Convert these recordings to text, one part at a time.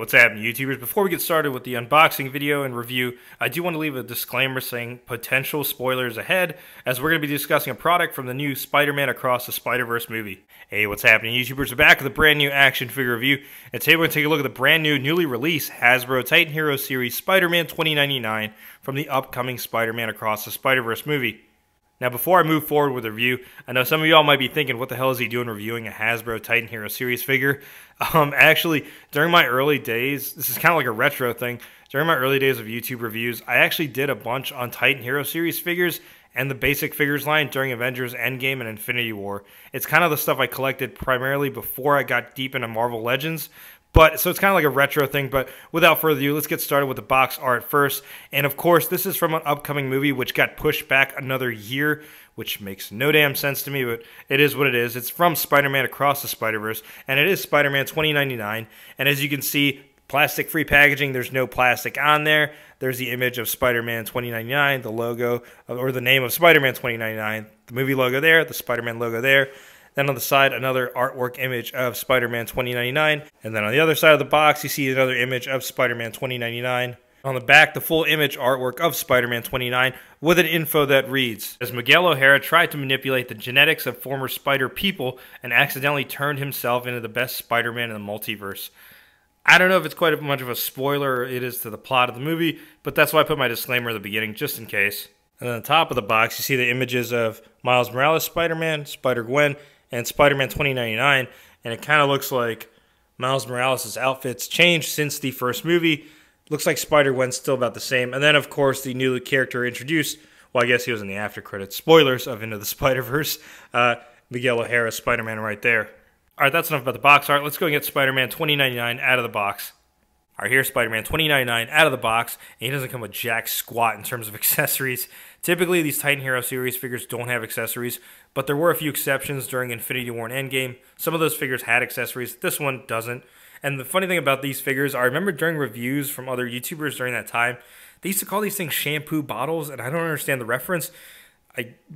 What's happening, YouTubers? Before we get started with the unboxing video and review, I do want to leave a disclaimer saying potential spoilers ahead, as we're going to be discussing a product from the new Spider-Man Across the Spider-Verse movie. Hey, what's happening, YouTubers? We're back with a brand new action figure review, and today we're going to take a look at the brand new, newly released Hasbro Titan Hero Series Spider-Man 2099 from the upcoming Spider-Man Across the Spider-Verse movie. Now, before I move forward with the review, I know some of y'all might be thinking, what the hell is he doing reviewing a Hasbro Titan Hero Series figure? Actually, during my early days, this is kind of like a retro thing, during my early days of YouTube reviews, I actually did a bunch on Titan Hero Series figures and the basic figures line during Avengers Endgame and Infinity War. It's kind of the stuff I collected primarily before I got deep into Marvel Legends. So it's kind of like a retro thing, but without further ado, let's get started with the box art first. And of course, this is from an upcoming movie which got pushed back another year, which makes no damn sense to me, but it is what it is. It's from Spider-Man Across the Spider-Verse, and it is Spider-Man 2099. And as you can see, plastic-free packaging, there's no plastic on there. There's the image of Spider-Man 2099, the logo, or the name of Spider-Man 2099, the movie logo there, the Spider-Man logo there. Then on the side, another artwork image of Spider-Man 2099. And then on the other side of the box, you see another image of Spider-Man 2099. On the back, the full image artwork of Spider-Man 29 with an info that reads, as Miguel O'Hara tried to manipulate the genetics of former Spider people and accidentally turned himself into the best Spider-Man in the multiverse. I don't know if it's quite much of a spoiler it is to the plot of the movie, but that's why I put my disclaimer at the beginning, just in case. And on the top of the box, you see the images of Miles Morales Spider-Man, Spider-Gwen, and Spider-Man 2099, and it kind of looks like Miles Morales' outfit's changed since the first movie. Looks like Spider-Gwen's still about the same. And then, of course, the new character introduced, well, I guess he was in the after credits. Spoilers of Into the Spider-Verse. Miguel O'Hara, Spider-Man right there. All right, that's enough about the box art. Let's go and get Spider-Man 2099 out of the box. All right, here's Spider-Man 2099 out of the box, and he doesn't come with jack squat in terms of accessories. Typically, these Titan Hero Series figures don't have accessories, but there were a few exceptions during Infinity War and Endgame. Some of those figures had accessories. This one doesn't. And the funny thing about these figures, I remember during reviews from other YouTubers during that time, they used to call these things shampoo bottles, and I don't understand the reference.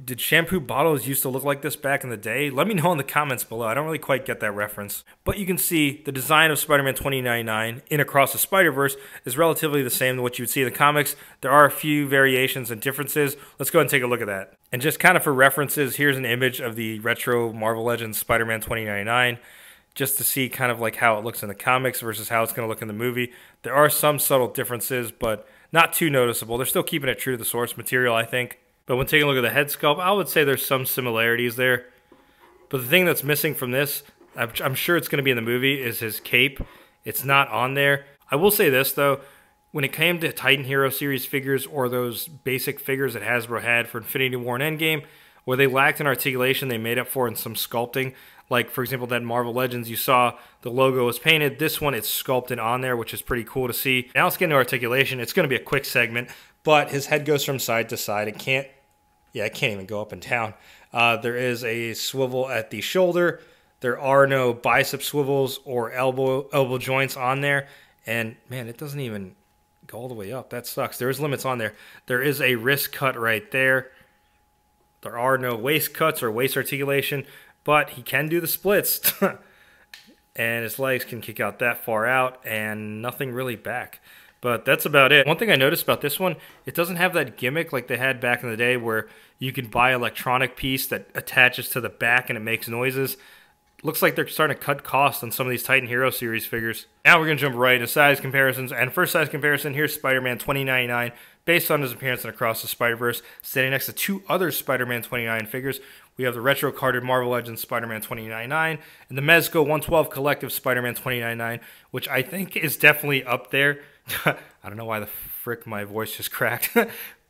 Did shampoo bottles used to look like this back in the day? Let me know in the comments below. I don't really quite get that reference. But you can see the design of Spider-Man 2099 in Across the Spider-Verse is relatively the same to what you would see in the comics. There are a few variations and differences. Let's go ahead and take a look at that. And just kind of for references, here's an image of the retro Marvel Legends Spider-Man 2099. Just to see kind of like how it looks in the comics versus how it's going to look in the movie. There are some subtle differences, but not too noticeable. They're still keeping it true to the source material, I think. But when taking a look at the head sculpt, I would say there's some similarities there. But the thing that's missing from this, I'm sure it's going to be in the movie, is his cape. It's not on there. I will say this, though. When it came to Titan Hero Series figures or those basic figures that Hasbro had for Infinity War and Endgame, where they lacked in articulation, they made up for in some sculpting. Like, for example, that Marvel Legends, you saw the logo was painted. This one, it's sculpted on there, which is pretty cool to see. Now let's get into articulation. It's going to be a quick segment, but his head goes from side to side. It can't even go up and down. There is a swivel at the shoulder. There are no bicep swivels or elbow joints on there. And, man, it doesn't even go all the way up. That sucks. There is limits on there. There is a wrist cut right there. There are no waist cuts or waist articulation, but he can do the splits. And his legs can kick out that far out and nothing really back. But that's about it. One thing I noticed about this one, it doesn't have that gimmick like they had back in the day where you can buy an electronic piece that attaches to the back and it makes noises. Looks like they're starting to cut costs on some of these Titan Hero Series figures. Now we're going to jump right into size comparisons. And first size comparison, here's Spider-Man 2099, based on his appearance in Across the Spider-Verse, standing next to two other Spider-Man 2099 figures. We have the retro-carded Marvel Legends Spider-Man 2099 and the Mezco 112 Collective Spider-Man 2099, which I think is definitely up there. I don't know why the frick my voice just cracked.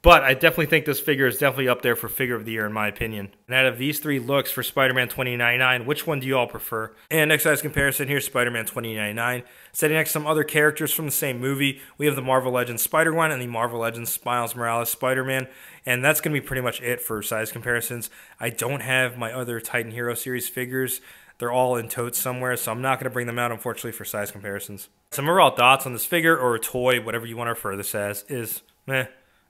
But I definitely think this figure is definitely up there for Figure of the Year in my opinion. And out of these three looks for Spider-Man 2099, which one do you all prefer? And next size comparison, here's Spider-Man 2099. Sitting next to some other characters from the same movie, we have the Marvel Legends Spider-Gwen and the Marvel Legends Miles Morales Spider-Man. And that's going to be pretty much it for size comparisons. I don't have my other Titan Hero Series figures. They're all in totes somewhere, so I'm not going to bring them out, unfortunately, for size comparisons. Some overall thoughts on this figure, or a toy, whatever you want to refer this as, is meh.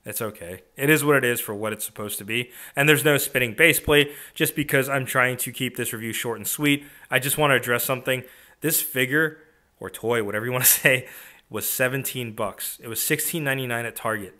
It's okay. It is what it is for what it's supposed to be. And there's no spinning base plate, just because I'm trying to keep this review short and sweet. I just want to address something. This figure or toy, whatever you want to say, was 17 bucks. It was $16.99 at Target.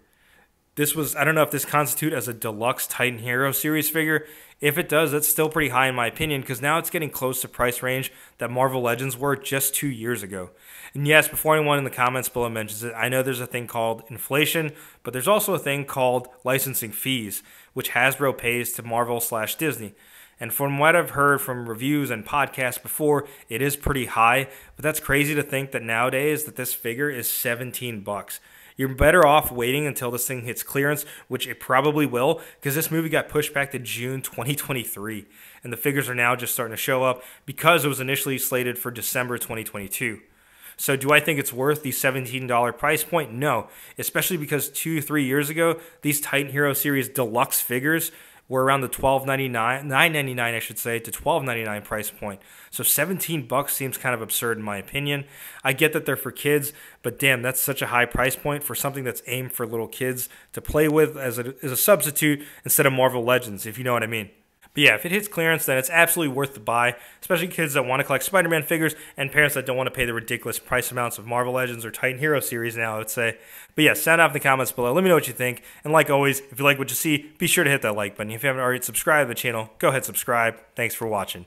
This was, I don't know if this constitutes as a deluxe Titan Hero series figure. If it does, that's still pretty high in my opinion, because now it's getting close to price range that Marvel Legends were just 2 years ago. And yes, before anyone in the comments below mentions it, I know there's a thing called inflation, but there's also a thing called licensing fees, which Hasbro pays to Marvel/Disney. And from what I've heard from reviews and podcasts before, it is pretty high, but that's crazy to think that nowadays that this figure is 17 bucks. You're better off waiting until this thing hits clearance, which it probably will, because this movie got pushed back to June 2023, and the figures are now just starting to show up because it was initially slated for December 2022. So do I think it's worth the $17 price point? No, especially because 2-3 years ago, these Titan Hero Series Deluxe figures were around the $12.99, $9.99 I should say, to $12.99 price point. So 17 bucks seems kind of absurd in my opinion. I get that they're for kids, but damn, that's such a high price point for something that's aimed for little kids to play with as a substitute instead of Marvel Legends, if you know what I mean. But yeah, if it hits clearance, then it's absolutely worth the buy, especially kids that want to collect Spider-Man figures and parents that don't want to pay the ridiculous price amounts of Marvel Legends or Titan Hero series now, I would say. But yeah, sound off in the comments below. Let me know what you think. And like always, if you like what you see, be sure to hit that like button. If you haven't already subscribed to the channel, go ahead and subscribe. Thanks for watching.